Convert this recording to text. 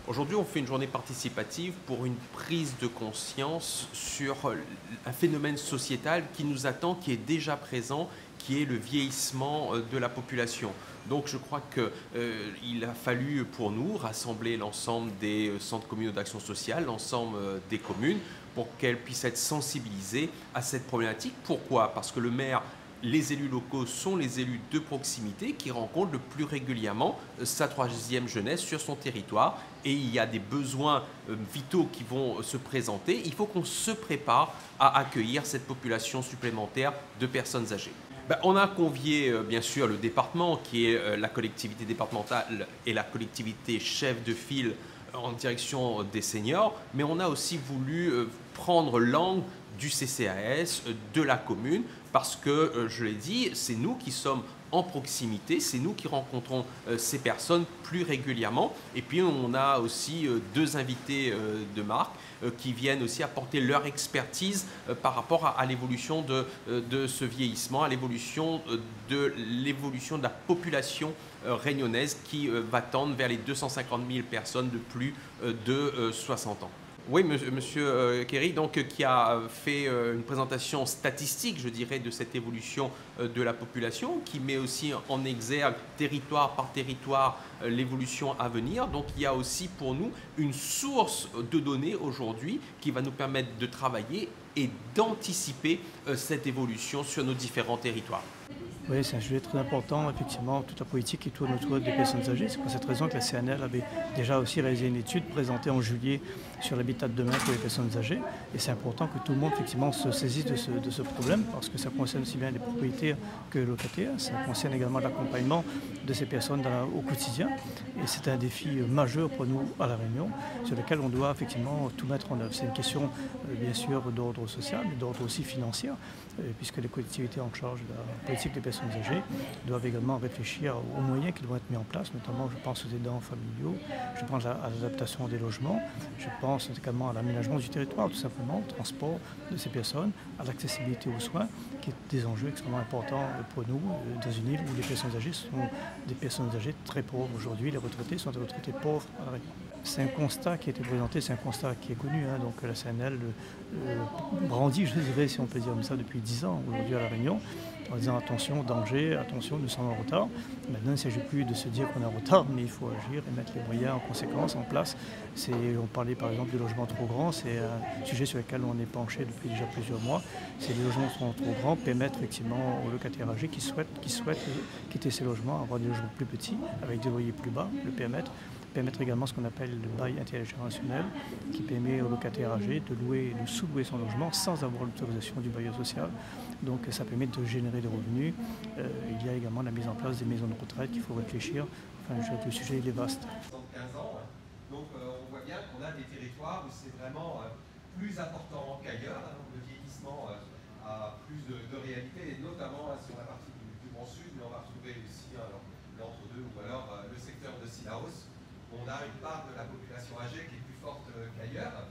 Aujourd'hui, on fait une journée participative pour une prise de conscience sur un phénomène sociétal qui nous attend, qui est déjà présent, qui est le vieillissement de la population. Donc je crois qu'il a fallu pour nous rassembler l'ensemble des centres communaux d'action sociale, l'ensemble des communes, pour qu'elles puissent être sensibilisées à cette problématique. Pourquoi? Parce que le maire, les élus locaux sont les élus de proximité qui rencontrent le plus régulièrement sa troisième jeunesse sur son territoire, et il y a des besoins vitaux qui vont se présenter. Il faut qu'on se prépare à accueillir cette population supplémentaire de personnes âgées. On a convié bien sûr le département qui est la collectivité départementale et la collectivité chef de file en direction des seniors, mais on a aussi voulu prendre l'angle du CCAS, de la commune, parce que, je l'ai dit, c'est nous qui sommes en proximité, c'est nous qui rencontrons ces personnes plus régulièrement. Et puis on a aussi deux invités de marque qui viennent aussi apporter leur expertise par rapport à l'évolution de ce vieillissement, à l'évolution de la population réunionnaise qui va tendre vers les 250 000 personnes de plus de 60 ans. Oui, monsieur Kerry, donc, qui a fait une présentation statistique, je dirais, de cette évolution de la population, qui met aussi en exergue, territoire par territoire, l'évolution à venir. Donc il y a aussi pour nous une source de données aujourd'hui qui va nous permettre de travailler et d'anticiper cette évolution sur nos différents territoires. Oui, c'est un sujet très important, effectivement, toute la politique qui tourne autour des personnes âgées. C'est pour cette raison que la CNL avait déjà aussi réalisé une étude présentée en juillet sur l'habitat de demain pour les personnes âgées. Et c'est important que tout le monde, effectivement, se saisisse de ce problème, parce que ça concerne aussi bien les propriétaires que les locataires. Ça concerne également l'accompagnement de ces personnes au quotidien. Et c'est un défi majeur pour nous à La Réunion, sur lequel on doit effectivement tout mettre en œuvre. C'est une question, bien sûr, d'ordre social, mais d'ordre aussi financier, puisque les collectivités en charge de la politique des personnes âgées doivent également réfléchir aux moyens qui doivent être mis en place, notamment je pense aux aidants familiaux, je pense à l'adaptation des logements, je pense également à l'aménagement du territoire, tout simplement, au transport de ces personnes, à l'accessibilité aux soins, qui est des enjeux extrêmement importants pour nous dans une île où les personnes âgées sont des personnes âgées très pauvres aujourd'hui. Les retraités sont des retraités pauvres à La Réunion. C'est un constat qui a été présenté, c'est un constat qui est connu, hein, donc la CNL brandit, je dirais, si on peut dire comme ça, depuis 10 ans aujourd'hui à La Réunion, en disant attention, danger, attention, nous sommes en retard. Maintenant, il ne s'agit plus de se dire qu'on est en retard, mais il faut agir et mettre les moyens en conséquence en place. On parlait par exemple des logements trop grands, c'est un sujet sur lequel on est penché depuis déjà plusieurs mois. C'est les logements sont trop grands, permettre effectivement aux locataires âgés qui souhaitent quitter ces logements, avoir des logements plus petits, avec des loyers plus bas, le permettre également ce qu'on appelle le bail intergénérationnel, qui permet aux locataires âgés de louer et de sous-louer son logement sans avoir l'autorisation du bailleur social. Donc ça permet de générer des revenus. Il y a également la mise en place des maisons de retraite qu'il faut réfléchir. Enfin, le sujet il est vaste. 75 ans, donc on voit bien qu'on a des territoires où c'est vraiment plus important qu'ailleurs. Le vieillissement a plus de réalité, et notamment sur la partie du Grand Sud, mais on va retrouver aussi l'entre-deux, ou alors le secteur de Cilaos. On a une part de la population âgée qui est plus forte qu'ailleurs.